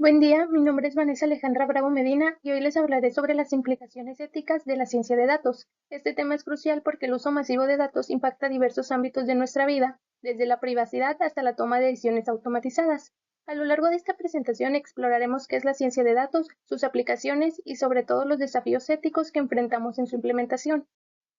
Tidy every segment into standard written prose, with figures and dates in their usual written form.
Buen día, mi nombre es Vanessa Alejandra Bravo Medina y hoy les hablaré sobre las implicaciones éticas de la ciencia de datos. Este tema es crucial porque el uso masivo de datos impacta diversos ámbitos de nuestra vida, desde la privacidad hasta la toma de decisiones automatizadas. A lo largo de esta presentación exploraremos qué es la ciencia de datos, sus aplicaciones y sobre todo los desafíos éticos que enfrentamos en su implementación.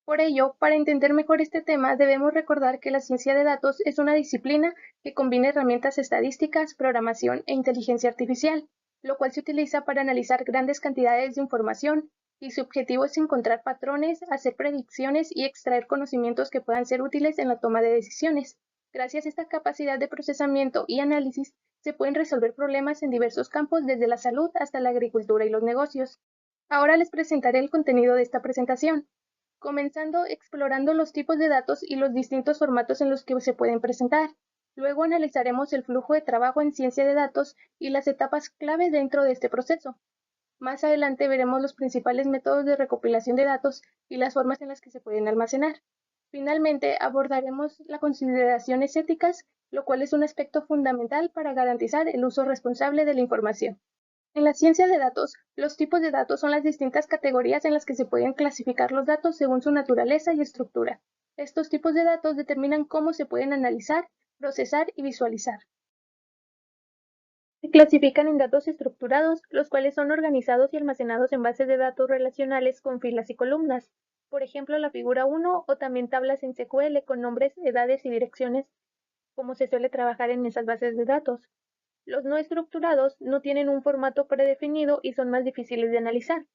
Por ello, para entender mejor este tema, debemos recordar que la ciencia de datos es una disciplina que combina herramientas estadísticas, programación e inteligencia artificial, lo cual se utiliza para analizar grandes cantidades de información, y su objetivo es encontrar patrones, hacer predicciones y extraer conocimientos que puedan ser útiles en la toma de decisiones. Gracias a esta capacidad de procesamiento y análisis, se pueden resolver problemas en diversos campos desde la salud hasta la agricultura y los negocios. Ahora les presentaré el contenido de esta presentación, comenzando explorando los tipos de datos y los distintos formatos en los que se pueden presentar. Luego analizaremos el flujo de trabajo en ciencia de datos y las etapas clave dentro de este proceso. Más adelante veremos los principales métodos de recopilación de datos y las formas en las que se pueden almacenar. Finalmente, abordaremos las consideraciones éticas, lo cual es un aspecto fundamental para garantizar el uso responsable de la información. En la ciencia de datos, los tipos de datos son las distintas categorías en las que se pueden clasificar los datos según su naturaleza y estructura. Estos tipos de datos determinan cómo se pueden analizar, procesar y visualizar. Se clasifican en datos estructurados, los cuales son organizados y almacenados en bases de datos relacionales con filas y columnas. Por ejemplo, la figura 1 o también tablas en SQL con nombres, edades y direcciones, como se suele trabajar en esas bases de datos. Los no estructurados no tienen un formato predefinido y son más difíciles de analizar.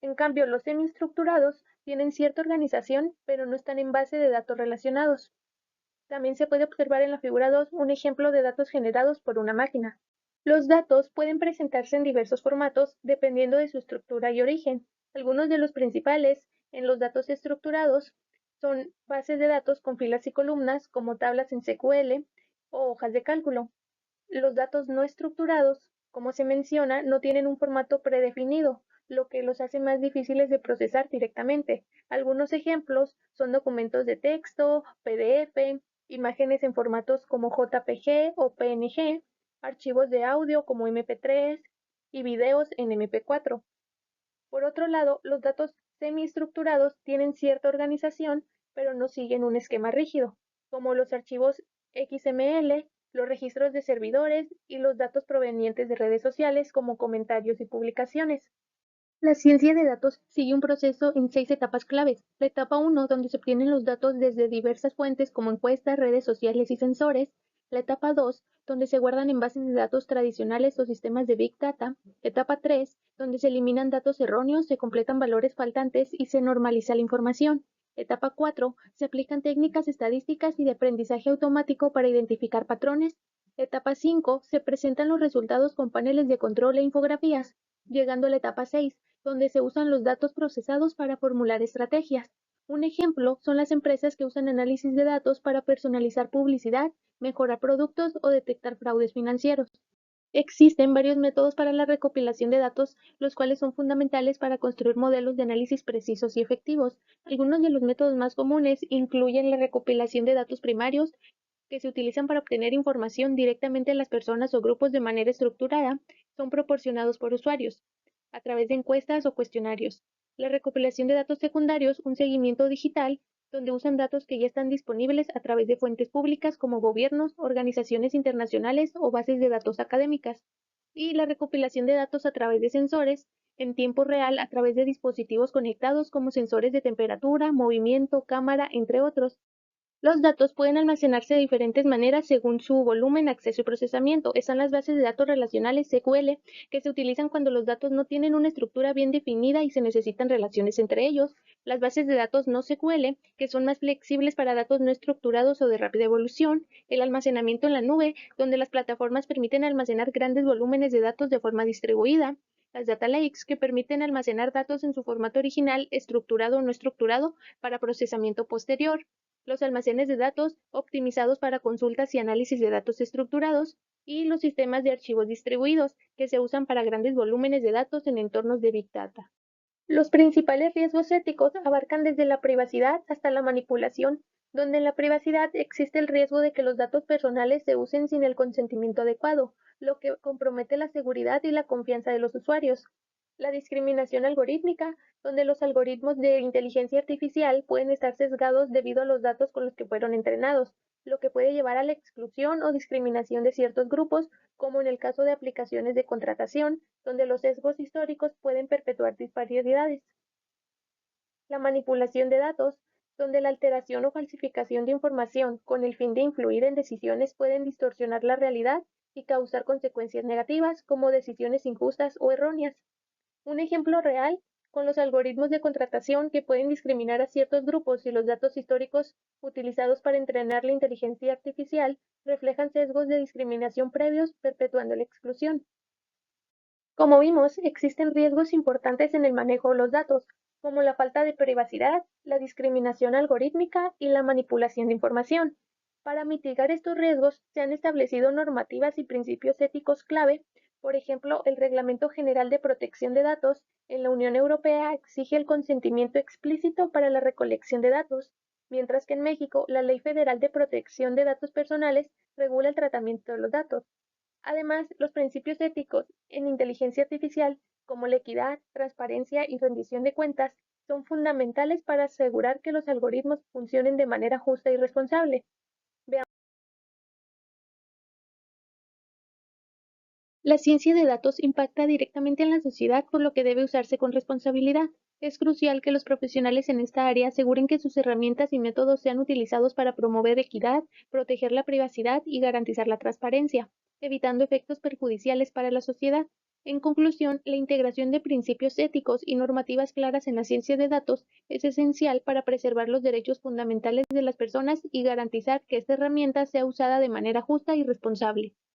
En cambio, los semiestructurados tienen cierta organización, pero no están en base de datos relacionados. También se puede observar en la figura 2 un ejemplo de datos generados por una máquina. Los datos pueden presentarse en diversos formatos dependiendo de su estructura y origen. Algunos de los principales en los datos estructurados son bases de datos con filas y columnas, como tablas en SQL o hojas de cálculo. Los datos no estructurados, como se menciona, no tienen un formato predefinido, lo que los hace más difíciles de procesar directamente. Algunos ejemplos son documentos de texto, PDF, imágenes en formatos como JPG o PNG, archivos de audio como MP3 y videos en MP4. Por otro lado, los datos semiestructurados tienen cierta organización, pero no siguen un esquema rígido, como los archivos XML, los registros de servidores y los datos provenientes de redes sociales como comentarios y publicaciones. La ciencia de datos sigue un proceso en 6 etapas claves. La etapa 1, donde se obtienen los datos desde diversas fuentes como encuestas, redes sociales y sensores. La etapa 2, donde se guardan en bases de datos tradicionales o sistemas de Big Data. Etapa 3, donde se eliminan datos erróneos, se completan valores faltantes y se normaliza la información. Etapa 4, se aplican técnicas estadísticas y de aprendizaje automático para identificar patrones. Etapa 5, se presentan los resultados con paneles de control e infografías, llegando a la etapa 6, donde se usan los datos procesados para formular estrategias. Un ejemplo son las empresas que usan análisis de datos para personalizar publicidad, mejorar productos o detectar fraudes financieros. Existen varios métodos para la recopilación de datos, los cuales son fundamentales para construir modelos de análisis precisos y efectivos. Algunos de los métodos más comunes incluyen la recopilación de datos primarios, que se utilizan para obtener información directamente de las personas o grupos de manera estructurada, son proporcionados por usuarios a través de encuestas o cuestionarios. La recopilación de datos secundarios, un seguimiento digital, donde usan datos que ya están disponibles a través de fuentes públicas como gobiernos, organizaciones internacionales o bases de datos académicas. Y la recopilación de datos a través de sensores, en tiempo real a través de dispositivos conectados como sensores de temperatura, movimiento, cámara, entre otros. Los datos pueden almacenarse de diferentes maneras según su volumen, acceso y procesamiento. Están las bases de datos relacionales SQL, que se utilizan cuando los datos no tienen una estructura bien definida y se necesitan relaciones entre ellos. Las bases de datos no SQL, que son más flexibles para datos no estructurados o de rápida evolución. El almacenamiento en la nube, donde las plataformas permiten almacenar grandes volúmenes de datos de forma distribuida. Las data lakes, que permiten almacenar datos en su formato original, estructurado o no estructurado, para procesamiento posterior. Los almacenes de datos optimizados para consultas y análisis de datos estructurados, y los sistemas de archivos distribuidos, que se usan para grandes volúmenes de datos en entornos de Big Data. Los principales riesgos éticos abarcan desde la privacidad hasta la manipulación donde en la privacidad existe el riesgo de que los datos personales se usen sin el consentimiento adecuado, lo que compromete la seguridad y la confianza de los usuarios. La discriminación algorítmica, donde los algoritmos de inteligencia artificial pueden estar sesgados debido a los datos con los que fueron entrenados, lo que puede llevar a la exclusión o discriminación de ciertos grupos, como en el caso de aplicaciones de contratación, donde los sesgos históricos pueden perpetuar disparidades. La manipulación de datos, donde la alteración o falsificación de información con el fin de influir en decisiones pueden distorsionar la realidad y causar consecuencias negativas como decisiones injustas o erróneas. Un ejemplo real con los algoritmos de contratación que pueden discriminar a ciertos grupos y los datos históricos utilizados para entrenar la inteligencia artificial reflejan sesgos de discriminación previos, perpetuando la exclusión. Como vimos, existen riesgos importantes en el manejo de los datos, como la falta de privacidad, la discriminación algorítmica y la manipulación de información. Para mitigar estos riesgos, se han establecido normativas y principios éticos clave. Por ejemplo, el Reglamento General de Protección de Datos en la Unión Europea exige el consentimiento explícito para la recolección de datos, mientras que en México la Ley Federal de Protección de Datos Personales regula el tratamiento de los datos. Además, los principios éticos en inteligencia artificial, como la equidad, transparencia y rendición de cuentas, son fundamentales para asegurar que los algoritmos funcionen de manera justa y responsable. La ciencia de datos impacta directamente en la sociedad, por lo que debe usarse con responsabilidad. Es crucial que los profesionales en esta área aseguren que sus herramientas y métodos sean utilizados para promover equidad, proteger la privacidad y garantizar la transparencia, evitando efectos perjudiciales para la sociedad. En conclusión, la integración de principios éticos y normativas claras en la ciencia de datos es esencial para preservar los derechos fundamentales de las personas y garantizar que esta herramienta sea usada de manera justa y responsable.